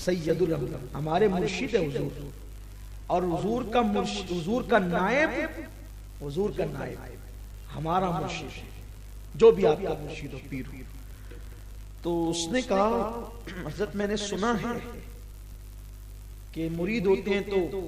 سید الانبیاء، ہمارے مرشد ہے حضور، اور حضور کا نائب ہمارا مرشد، جو بھی آپ کا مرشد ہو، پیر ہو۔ تو اس نے کہا حضرت میں نے سنا ہے کہ مرید ہوتے ہیں تو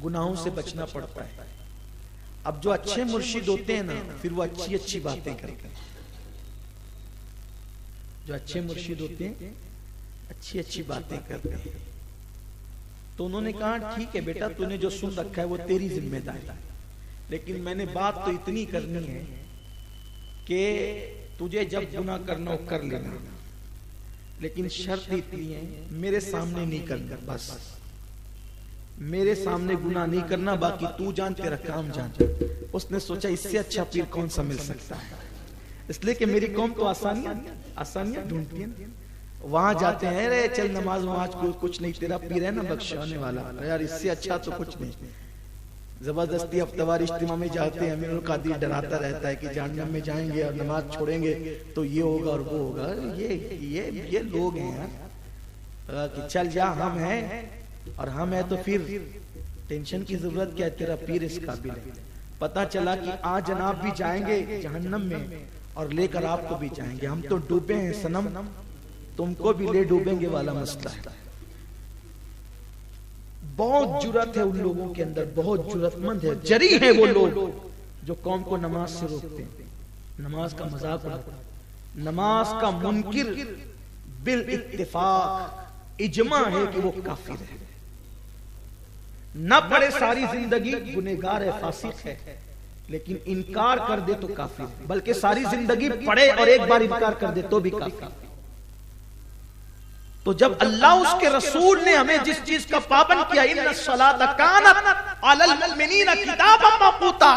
گناہوں سے بچنا پڑتا ہے، اب جو اچھے مرشد ہوتے ہیں نا پھر وہ اچھی اچھی باتیں کرتے ہیں، جو اچھے مرشد ہوتے ہیں اچھی اچھی باتیں کرتے ہیں۔ تو انہوں نے کہا ٹھیک ہے بیٹا، تو نے جو سن رکھا ہے وہ تیری ذمہ داری ہے، لیکن میں نے بات تو اتنی کرنی ہے کہ تجھے جب گناہ کرنا ہو کر لینا، لیکن شرط اتنی ہے میرے سامنے نہیں کرنا، بس میرے سامنے گناہ نہیں کرنا، باقی تو جان تیرا کام جان۔ اس نے سوچا اس سے اچھا پیر کون سا مل سکتا ہے، اس لیے کہ میری قوم تو آسانیاں ڈھونڈتی ہے، وہاں جاتے ہیں رے چل نماز وہاں کچھ نہیں، تیرا پیر ہے نا بخشانے والا، یار اس سے اچھا تو کچھ نہیں۔ زبردستی ہفتہ وار اجتماع میں جاتے ہیں، امیر القادری ڈراتا رہتا ہے کہ جہنم میں جائیں گے اور نماز چھوڑیں گے تو یہ ہوگا اور وہ ہوگا، یہ لوگ ہیں یار، کہ چل جا ہم ہیں، اور ہم ہیں تو پھر ٹینشن کی ضرورت کیا ہے، تیرا پیر اس قابل ہے۔ پتا چلا کہ آج جناب بھی جائیں گے جہنم میں اور لے کر آپ کو بھی جائیں گے، ہم تو ڈوبے ہیں صنم، تم کو بھی لے ڈوبیں گے والا مسئلہ ہے۔ بہت جرأت ہے ان لوگوں کے اندر، بہت جرأت مند ہے، جری ہیں وہ لوگ جو قوم کو نماز سے روکتے ہیں، نماز کا مذاق اڑاتے ہیں۔ نماز کا منکر بالاتفاق اجماع ہے کہ وہ کافر ہے، نہ پڑھے ساری زندگی گنہگار ہے، فاسق ہے، لیکن انکار کر دے تو کافر ہے، بلکہ ساری زندگی پڑھے اور ایک بار انکار کر دے تو بھی کافر ہے۔ تو جب اللہ اس کے رسول نے ہمیں جس چیز کا پابند کیا، ان الصلاۃ کانت علی المؤمنین کتابا موقوتا،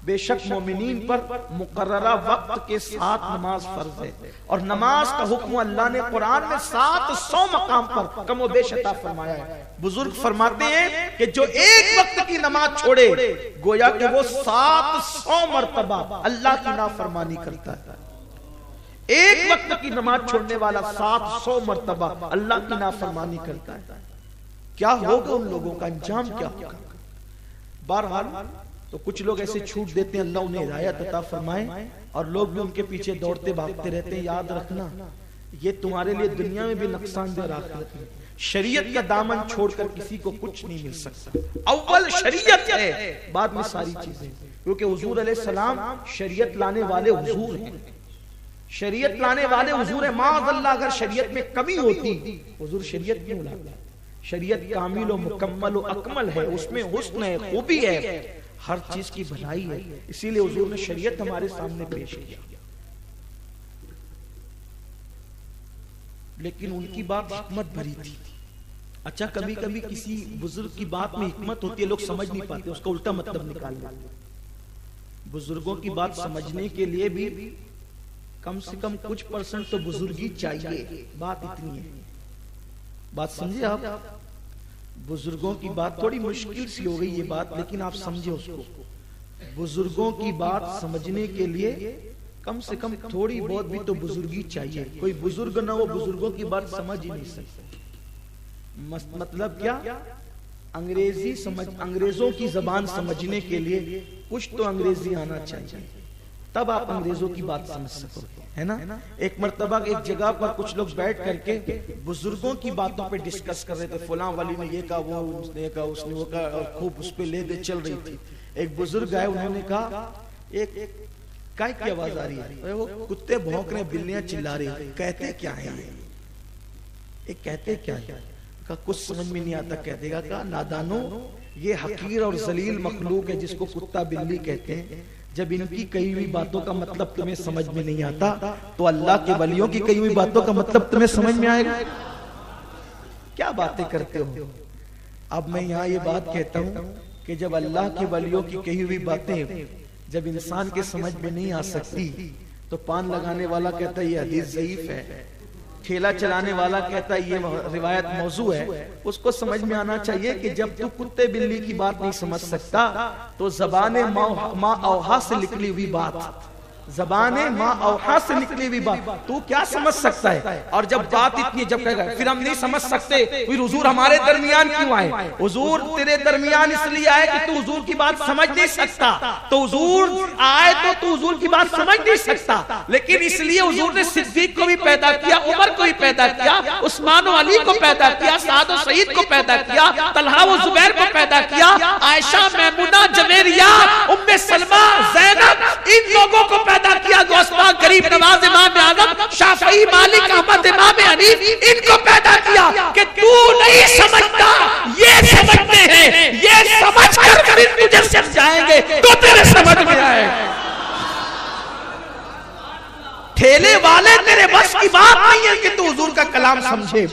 بے شک مومنین پر مقررہ وقت کے ساتھ نماز فرض ہے، اور نماز کا حکم اللہ نے قرآن میں 700 مقام پر کم و بیش عطا فرمایا ہے۔ بزرگ فرماتے ہیں کہ جو ایک وقت کی نماز چھوڑے گویا کہ وہ 700 مرتبہ اللہ کی نافرمانی کرتا ہے۔ ایک وقت کی نماز چھوڑنے والا 700 مرتبہ اللہ کی نافرمانی کرتا ہے، کیا ہوگا ان لوگوں کا انجام کیا ہوگا؟ بہرحال تو کچھ لوگ ایسے چھوٹ دیتے ہیں، اللہ انہیں ہدایت عطا فرمائے، اور لوگ بھی ان کے پیچھے دوڑتے بھاگتے رہتے ہیں۔ یاد رکھنا یہ تمہارے لیے دنیا میں بھی نقصان دہ، آخرت میں شریعت کا دامن چھوڑ کر کسی کو کچھ نہیں مل سکتا۔ اول شریعت ہے، بعد میں ساری چیزیں، کیونکہ حضور علیہ السلام شریعت لانے والے حضور ہیں، شریعت لانے والے حضور ہیں۔ معاذ اللہ اگر شریعت میں کمی ہوتی حضور شریعت کیوں لاتا؟ شریعت کامل و مکمل و اکمل ہے، اس میں حسن ہے، خوبی ہے، ہر چیز کی بھلائی ہے، اسی لیے حضور نے شریعت ہمارے سامنے پیش کیا۔ لیکن ان کی بات حکمت بھری تھی۔ اچھا کبھی کبھی کسی بزرگ کی بات میں حکمت ہوتی ہے، لوگ سمجھ نہیں پاتے، اس کا الٹا مطلب نکال لیتے۔ بزرگوں کی بات سمجھنے کے لیے بھی کم سے کم کچھ پرسنٹ تو بزرگی چاہیے، بات اتنی ہے۔ بات سمجھے آپ؟ بزرگوں کی بات تھوڑی مشکل سی ہو گئی یہ بات، لیکن آپ سمجھے اس کو۔ بزرگوں کی بات سمجھنے کے لیے کم سے کم تھوڑی بہت بھی تو بزرگی چاہیے۔ کوئی بزرگ نہ ہو بزرگوں کی بات سمجھ ہی نہیں سکتے۔ مطلب کیا؟ انگریزوں کی زبان سمجھنے کے لیے کچھ تو انگریزی آنا چاہیے، تب آپ انگریزوں کی بات سمجھ سکو، ہے نا؟ ایک مرتبہ ایک جگہ پر کچھ لوگ بیٹھ کر کے بزرگوں کی باتوں پہ ڈسکس کر رہے تھے، فلاں ولی نے یہ کہا، وہ اس نے کہا، اس نے وہ کہا، اور خوب اس پہ لے دے چل رہی تھی۔ ایک بزرگ آئے، انہوں نے کہا ایک کائے کی آواز آ رہی ہے، وہ کتے بھونک رہے، بلیاں چلا رہی ہیں، کہتے کیا ہے یہ کہتے کیا ہے؟ کہا کچھ سمجھ میں نہیں آتا۔ کہتے گا کہا نادانو، یہ حقیر اور ذلیل مخلوق ہے جس کو کتا بلی کہتے ہیں، جب ان کی کہی ہوئی باتوں کا مطلب تمہیں سمجھ میں نہیں آتا تو اللہ کے ولیوں کی کہی ہوئی باتوں کا مطلب تمہیں سمجھ میں آئے گا؟ کیا باتیں کرتے ہو؟ اب میں یہاں یہ بات کہتا ہوں کہ جب اللہ کے ولیوں کی کہی ہوئی باتیں جب انسان کے سمجھ میں نہیں آ سکتی تو پان لگانے والا کہتا ہے یہ حدیث ضعیف ہے، ٹھیلا چلانے والا کہتا ہے یہ روایت موضوع ہے۔ اس کو سمجھ میں آنا چاہیے کہ جب تو کتے بلی کی بات نہیں سمجھ سکتا تو زبان ما اوہا سے نکلی ہوئی بات، زبان ماں اوحا سے نکلی ہوئی بات تو کیا سمجھ سکتا ہے؟ اور جب بات اتنی جب کہے گا پھر ہم نہیں سمجھ سکتے پھر حضور ہمارے درمیان کیوں آئے؟ حضور تیرے درمیان اس لیے آئے کہ تو حضور کی بات سمجھ نہیں سکتا، تو حضور آئے تو حضور کی بات سمجھ نہیں سکتا، لیکن اس لیے حضور نے صدیق کو بھی پیدا کیا، عمر کو بھی پیدا کیا، عثمان و علی کو پیدا کیا، سعد و سعید کو پیدا کیا، طلحہ و زبیر کو پیدا کیا، عائشہ، میمونہ، جویریہ، ام سلمہ، زینب، ان لوگوں کو پیدا کیا، غوث پاک، غریب نواز، امام اعظم، شافعی، مالک، احمد، امام حنیف، ان کو پیدا کیا کہ تو نہیں سمجھتا یہ سمجھتے ہیں، یہ سمجھ کر پھر تجھے سمجھائیں گے تو تیرے سمجھ میں آئے گا۔ ٹھیلے والے تیرے بس کی بات نہیں ہے کہ تو حضور کا کلام سمجھے،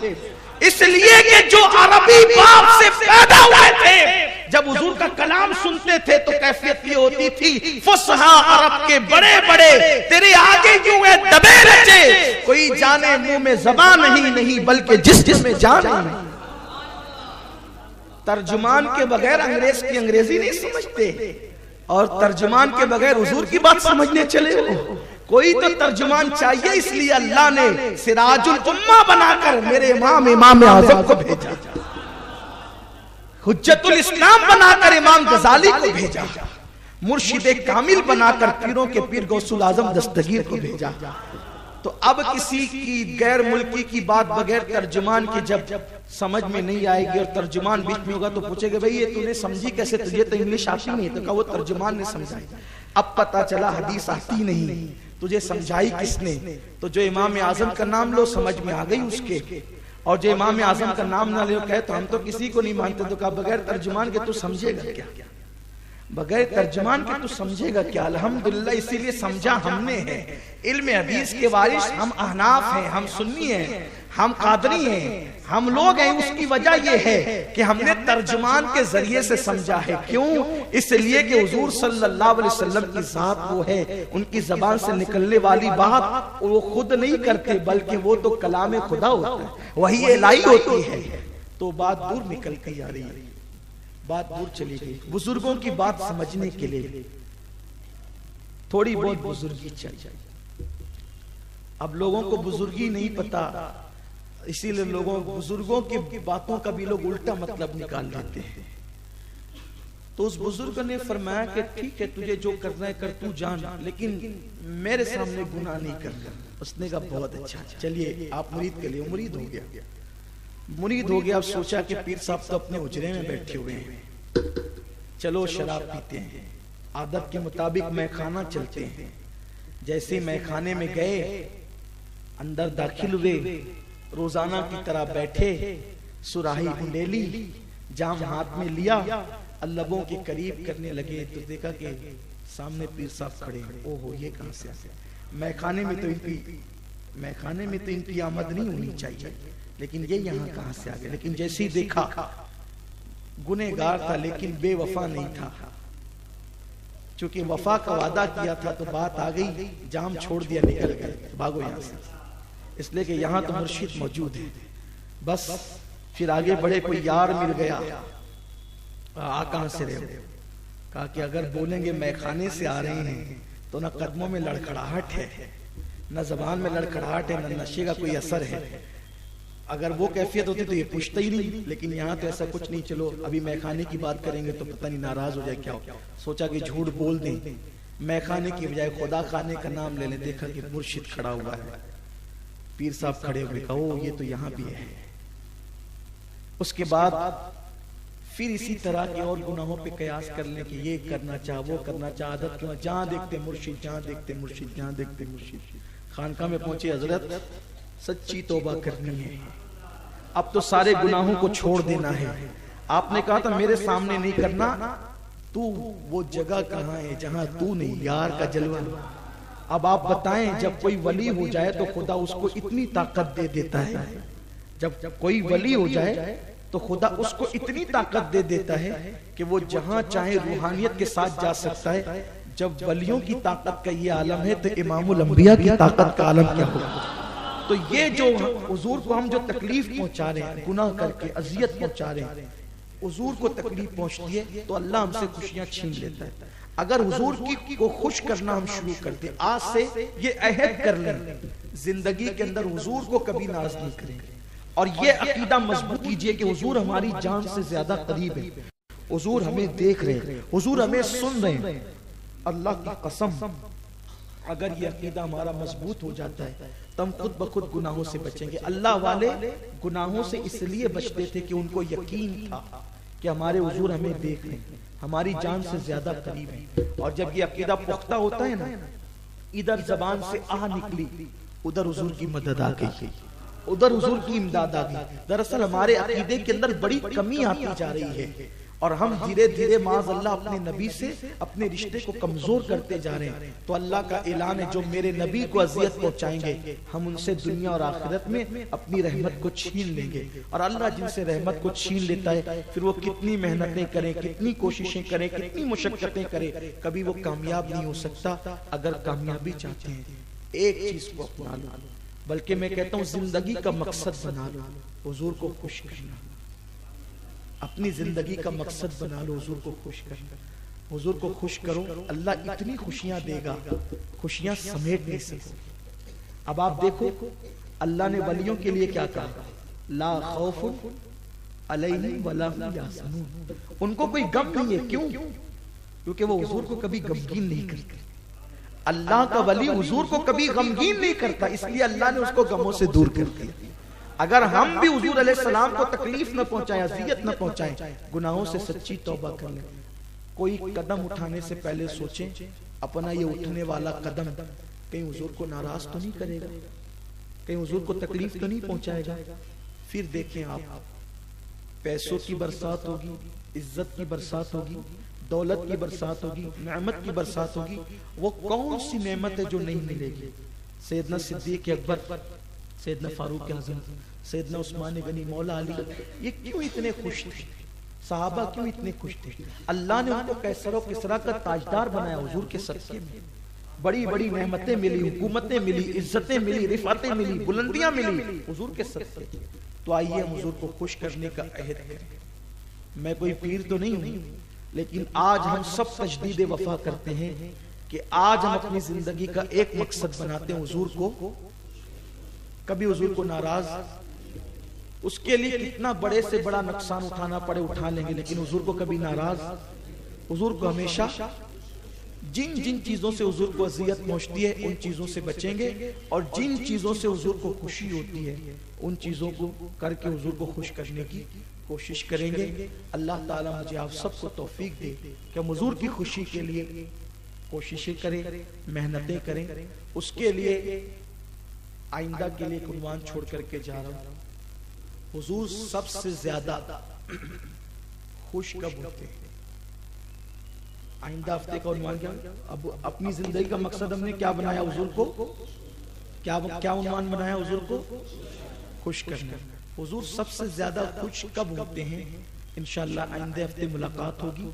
اس لیے کہ جو عربی باپ سے پیدا ہوئے تھے جب حضور کا کلام سنتے تھے تو کیفیت یہ ہوتی تھی، فصحا عرب کے بڑے بڑے تیرے آگے کیوں ہے دبے رچے، کوئی جانے منہ میں زبان نہیں بلکہ جس میں جان نہیں۔ ترجمان کے بغیر انگریز کی انگریزی نہیں سمجھتے، اور ترجمان کے بغیر حضور کی بات سمجھنے چلے ہو۔ کوئی تو ترجمان چاہیے، اس لیے اللہ نے سراج الامہ بنا کر میرے امام اعظم کو بھیجا، حجت الاسلام بنا کر امام غزالی کو بھیجا، مرشد کامل بنا کر پیروں کے پیر غوث الاعظم دستگیر کو بھیجا۔ تو اب کسی کی غیر ملکی کی بات بغیر ترجمان کی جب سمجھ میں نہیں آئے گی اور ترجمان بیچ میں ہوگا تو پوچھے گا بھئی یہ تو نے سمجھی کیسے، تجھے تو انگلش آتی نہیں، تو کہا وہ ترجمان نے سمجھائی۔ اب پتا چلا حدیث آتی نہیں، تجھے سمجھائی کس نے؟ تو جو امام اعظم کا نام لو سمجھ میں آ گئی اس کے، اور جو امام اعظم کا نام نہ لے کہے تو ہم تو کسی کو نہیں مانتے، تو کہا بغیر ترجمان کے تو سمجھے گا کیا؟ بغیر ترجمان کے تو سمجھے گا کیا؟ الحمدللہ اسی لیے سمجھا ہم نے ہے۔ علم حدیث کے وارث ہم احناف ہیں، ہم سنی ہیں، ہم قادری ہیں، ہم لوگ ہیں، اس کی وجہ یہ ہے کہ ہم نے ترجمان کے ذریعے سے سمجھا ہے۔ کیوں؟ اس لیے کہ حضور صلی اللہ علیہ وسلم کی ذات وہ ہے، ان کی زبان سے نکلنے والی بات وہ خود نہیں کرتے بلکہ وہ تو کلام خدا ہوتا ہے، وحی الہی ہوتی ہے۔ تو بات دور نکل کے جا رہی ہے، بات دور چلی گئی۔ بزرگوں کی بات سمجھنے کے لیے تھوڑی بہت بزرگی چاہیے۔ اب لوگوں کو بزرگی نہیں پتا، اسی لیے بزرگوں کی باتوں کا بھی لوگ الٹا مطلب نکال لیتے ہیں۔ تو اس بزرگ نے فرمایا کہ ٹھیک ہے تجھے جو کرنا ہے کر، تو جان، لیکن میرے سامنے گناہ نہیں کرنا۔ اس نے کہا بہت اچھا، چلیے آپ مرید کے لیے، مرید ہو گیا۔ اب سوچا کہ پیر صاحب تو اپنے حجرے میں بیٹھے ہوئے ہیں، چلو شراب پیتے ہیں، عادت کے مطابق میخانہ چلتے ہیں۔ جیسے میخانے میں گئے، اندر داخل ہوئے، روزانہ کی طرح بیٹھے، سراہی ہنڈیلی، جام ہاتھ میں لیا، لبوں کے قریب کرنے لگے تو دیکھا کہ سامنے پیر صاحب کھڑے ہیں۔ اوہو یہ کہاں سے آتے؟ میخانے میں تو ان کی آمد نہیں ہونی چاہیے، لیکن یہ یہاں کہاں سے آگئے؟ لیکن جیسے ہی دیکھا گنہگار تھا لیکن بے وفا نہیں تھا، چونکہ وفا کا وعدہ کیا تھا تو بات آ گئی، جام چھوڑ دیا، نکل گئے، بھاگو یہاں سے، اس لیے کہ یہاں تو مرشد موجود ہے۔ بس پھر آگے بڑے، کوئی یار مل گیا، کہاں سے رہے؟ کہا کہ اگر بولیں گے میخانے سے آ رہے ہیں تو نہ قدموں میں لڑکھڑاہٹ ہے، نہ زبان میں لڑکھڑاہٹ ہے، نہ نشے کا کوئی اثر ہے۔ اگر وہ کیفیت ہوتی تو یہ پوچھتا ہی نہیں، لیکن یہاں تو ایسا کچھ نہیں۔ چلو ابھی میخانے کی بات کریں گے تو پتہ نہیں ناراض ہو جائے کیا ہو، سوچا کہ جھوٹ بول دیں، میخانے کی بجائے خدا خانے کا نام لے لیں۔ دیکھا کہ مرشد کھڑا ہوا ہے، پیر صاحب کھڑے ہوئے، کہا او یہ تو یہاں بھی ہے۔ اس کے بعد پھر اسی طرح کے اور گناہوں پہ قیاس کر لیں کہ یہ کرنا چاہ، وہ کرنا چاہ، عادت کیوں، جہاں دیکھتے مرشد، جہاں دیکھتے مرشد، جہاں دیکھتے مرشد۔ خانقاہ میں پہنچے، حضرت سچی توبہ کرنی ہے، اب تو سارے گناہوں کو چھوڑ دینا ہے۔ آپ نے کہا تھا میرے سامنے نہیں کرنا، تو وہ جگہ کہاں ہے جہاں تو نہیں، یار کا جلوہ۔ اب آپ بتائیں جب کوئی ولی ہو جائے تو خدا اس کو اتنی طاقت دے دیتا ہے، جب کوئی ولی ہو جائے تو خدا اس کو اتنی طاقت دے دیتا ہے کہ وہ جہاں چاہے روحانیت کے ساتھ جا سکتا ہے۔ جب ولیوں کی طاقت کا یہ عالم ہے تو امام الانبیاء کی طاقت کا عالم کیا ہوگا؟ تو یہ جو حضور کو ہم جو تکلیف پہنچا رہے ہیں، گناہ کر کے اذیت پہنچا رہے ہیں، حضور کو تکلیف پہنچتی ہے تو اللہ ہم سے خوشیاں چھین لیتا ہے۔ اگر حضور کو خوش کرنا ہم شروع کر دیں، آج سے یہ عہد کر لیں، زندگی کے اندر حضور کو کبھی ناراض نہیں کریں گے، اور یہ عقیدہ مضبوط کیجئے کہ حضور ہماری جان سے زیادہ قریب ہے، حضور ہمیں دیکھ رہے ہیں، حضور ہمیں سن رہے ہیں۔ اللہ کی قسم اگر یہ عقیدہ ہمارا مضبوط ہو جاتا ہے تو ہم خود بخود گناہوں سے بچیں گے۔ اللہ والے گناہوں سے اس لیے بچتے تھے کہ ان کو یقین تھا کہ ہمارے حضور ہمیں دیکھ رہے ہیں، ہماری جان سے زیادہ قریب ہیں۔ اور جب یہ عقیدہ پختہ ہوتا ہے نا، ادھر زبان سے آہ نکلی، ادھر حضور کی مدد آ گئی، ادھر حضور کی امداد آ گئی۔ دراصل ہمارے عقیدے کے اندر بڑی کمی آتی جا رہی ہے، اور ہم دھیرے دھیرے معاذ اللہ اپنے نبی سے اپنے رشتے کو کمزور کرتے جا رہے ہیں۔ تو اللہ کا اعلان ہے جو میرے نبی کو اذیت پہنچائیں گے ہم ان سے دنیا اور آخرت میں اپنی رحمت کو چھین لیں گے۔ اور اللہ جن سے رحمت کو چھین لیتا ہے پھر وہ کتنی محنتیں کریں، کتنی کوششیں کریں، کتنی مشقتیں کریں، کبھی وہ کامیاب نہیں ہو سکتا۔ اگر کامیابی چاہتے ہیں ایک چیز کو اپنا لو، بلکہ میں کہتا ہوں زندگی کا مقصد بنا لو حضور کو خوش کرنا، اپنی زندگی کا مقصد بنا لو حضور کو خوش کرنا۔ حضور کو خوش کرو، اللہ اتنی خوشیاں دے گا، خوشیاں سمیٹ نہیں سکو۔ اب آپ دیکھو اللہ نے ولیوں کے لیے کیا کہا، لا خوف علیہم ولا هم یحزنون، ان کو کوئی غم نہیں ہے۔ کیوں؟ کیونکہ وہ حضور کو کبھی غمگین نہیں کرتے۔ اللہ کا ولی حضور کو کبھی غمگین نہیں کرتا، اس لیے اللہ نے اس کو غموں سے دور کر دیا۔ اگر ہم بھی حضور علیہ السلام کو تکلیف نہ پہنچائیں، اذیت نہ پہنچائیں، گناہوں سے سچی توبہ کر لیں، کوئی قدم اٹھانے سے پہلے سوچیں اپنا یہ اٹھنے والا قدم کہیں حضور کو ناراض تو نہیں کرے گا، کہیں حضور کو تکلیف تو نہیں پہنچائے گا۔ پھر دیکھیں آپ، پیسوں کی برسات ہوگی، عزت کی برسات ہوگی، دولت کی برسات ہوگی، نعمت کی برسات ہوگی، وہ کون سی نعمت ہے جو نہیں ملے گی؟ سیدنا صدیق اکبر، سیدنا فاروق اعظم، سیدنا عثمان غنی، مولا علی، یہ کیوں اتنے خوش تھے؟ صحابہ کیوں اتنے خوش تھے؟ اللہ نے ان کو کیسر و کسرا کا تاجدار بنایا حضور کے صدقے میں۔ بڑی بڑی نعمتیں ملی، حکومتیں ملی، عزتیں ملی، رفعتیں ملی، بلندیاں ملی حضور کے صدقے۔ تو آئیے ہم حضور کو خوش کرنے کا عہد کریں۔ میں کوئی پیر تو نہیں ہوں، لیکن آج ہم سب تجدید وفا کرتے ہیں کہ آج ہم اپنی زندگی کا ایک مقصد بناتے ہیں حضور کو، کبھی حضور کو ناراض، اس کے لیے کتنا بڑے سے بڑا نقصان اٹھانا پڑے اٹھا لیں گے، لیکن حضور کو کبھی ناراض، حضور کو ہمیشہ جن جن چیزوں سے حضور کو اذیت پہنچتی ہے ان چیزوں سے بچیں گے، اور جن چیزوں سے حضور کو خوشی ہوتی ہے ان چیزوں کو کر کے حضور کو خوش کرنے کی کوشش کریں گے۔ اللہ تعالیٰ مجھے آپ سب کو توفیق دے کہ ہم حضور کی خوشی کے لیے کوششیں کریں، محنتیں کریں۔ اس کے لیے آئندہ کے لیے ایک عنوان چھوڑ کر کے جا رہا ہوں، حضور سب سے زیادہ خوش کب ہوتے ہیں؟ آئندہ ہفتے کا عنوان کیا؟ اب اپنی زندگی کا مقصد ہم نے کیا بنایا؟ حضور کو کیا عنوان بنایا؟ حضور کو خوش کرنا۔ حضور سب سے زیادہ خوش کب ہوتے ہیں؟ انشاءاللہ آئندہ ہفتے ملاقات ہوگی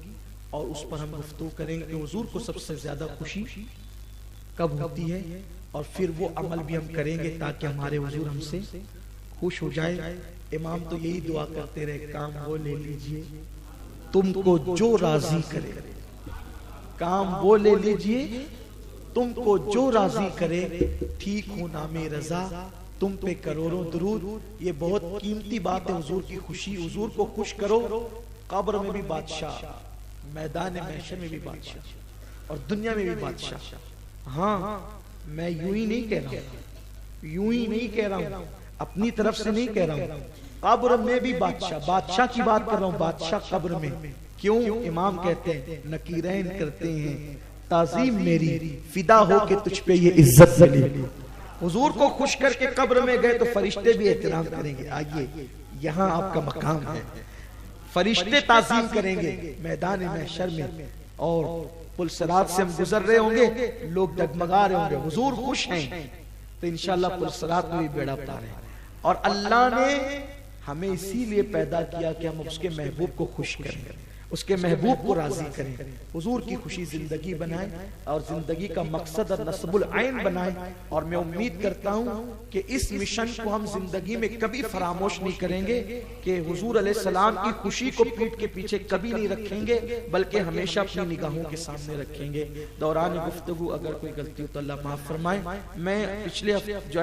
اور اس پر ہم گفتگو کریں گے کہ حضور کو سب سے زیادہ خوشی کب ہوتی ہے، اور پھر وہ عمل بھی ہم کریں گے تاکہ ہمارے حضور ہم سے خوش ہو جائے۔ امام تو یہی دعا کرتے رہے، کام وہ لے لیجئے تم کو جو راضی کرے، کام وہ لے لیجئے تم کو جو راضی کرے، ٹھیک ہو نام رضا تم پہ کروڑوں درود۔ یہ بہت قیمتی بات ہے، حضور کی خوشی، حضور کو خوش کرو، قبر میں بھی بادشاہ، میدان محشر میں بھی بادشاہ، اور دنیا میں بھی بادشاہ۔ ہاں میں یوں ہی نہیں کہہ رہا ہوں، یوں ہی نہیں کہہ رہا ہوں، اپنی طرف سے نہیں کہہ رہا ہوں، قبر میں بھی بادشاہ، بادشاہ کی بات کر رہا ہوں، بادشاہ قبر میں۔ کیوں؟ امام کہتے ہیں نکیرین کرتے ہیں تعظیم میری، فدا ہو کے تجھ پہ یہ عزت ملی۔ حضور کو خوش کر کے قبر میں گئے تو فرشتے بھی احترام کریں گے، آئیے یہاں آپ کا مقام ہے، فرشتے تعظیم کریں گے میدان محشر میں، اور پل صراط سے ہم گزر رہے ہوں گے، لوگ ڈگمگا رہے ہوں گے، حضور خوش ہیں تو انشاءاللہ پل صراط میں بھی بیڑا پار ہے۔ اور اللہ نے ہمیں اسی لیے پیدا کیا کہ ہم اس کے محبوب کو خوش کریں، اس کے محبوب کو راضی کریں، حضور کی خوشی زندگی بنائیں اور زندگی کا مقصد اور نصب العین بنائیں. اور میں امید کرتا ہوں کہ اس مشن کو ہم زندگی میں کبھی فراموش نہیں کریں گے کہ حضور علیہ السلام کی خوشی کو پیٹ کے پیچھے کبھی نہیں رکھیں گے، بلکہ ہمیشہ اپنی نگاہوں کے سامنے رکھیں گے. دوران گفتگو اگر کوئی غلطی ہو تو اللہ معاف فرمائے. میں پچھلے جو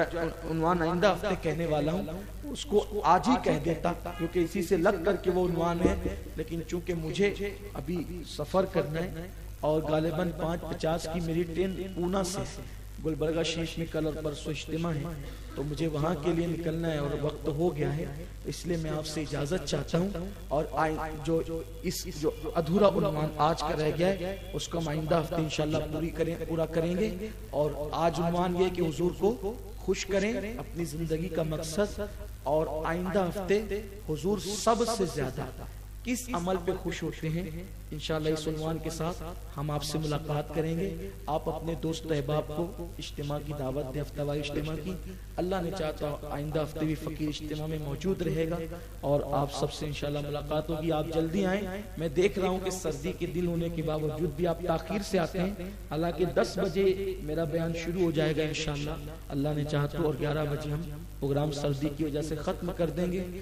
عنوان آئندہ ہفتے کہنے والا ہوں اس کو آج ہی کہہ دیتا کیونکہ اسی سے لگ کر کے وہ عنوان ہے، لیکن چونکہ مجھے ابھی سفر کرنا ہے اور غالباً 5:50 کی میری ٹرین پونا سے گلبرگہ شریف میں کل اور پرسوں اجتماع ہے، تو مجھے وہاں کے لیے نکلنا ہے اور وقت ہو گیا ہے. اس لیے میں آپ سے اجازت چاہتا ہوں اور جو ادھورا عنوان آج کا رہ گیا ہے اس کو ہم آئندہ ہفتے انشاءاللہ پورا کریں گے. اور آج عنوان یہ کہ حضور کو خوش کریں اپنی زندگی کا مقصد، اور آئندہ ہفتے حضور سب سے زیادہ کس عمل پہ خوش ہوتے ہیں انشاءاللہ اس عنوان کے ساتھ ہم آپ سے ملاقات کریں گے. آپ اپنے دوست احباب کو اجتماع کی دعوت دیں، ہفتہ وار اجتماع کی. اللہ نے چاہتا آئندہ ہفتے بھی فقیر اجتماع میں موجود رہے گا اور آپ سب سے انشاءاللہ ملاقات ہوگی. آپ جلدی آئیں. میں دیکھ رہا ہوں کہ سردی کے دن ہونے کے باوجود بھی آپ تاخیر سے آتے ہیں، حالانکہ 10 بجے میرا بیان شروع ہو جائے گا انشاءاللہ اللہ نے چاہا تو، اور 11 بجے ہم پروگرام سردی کی وجہ سے ختم کر دیں گے.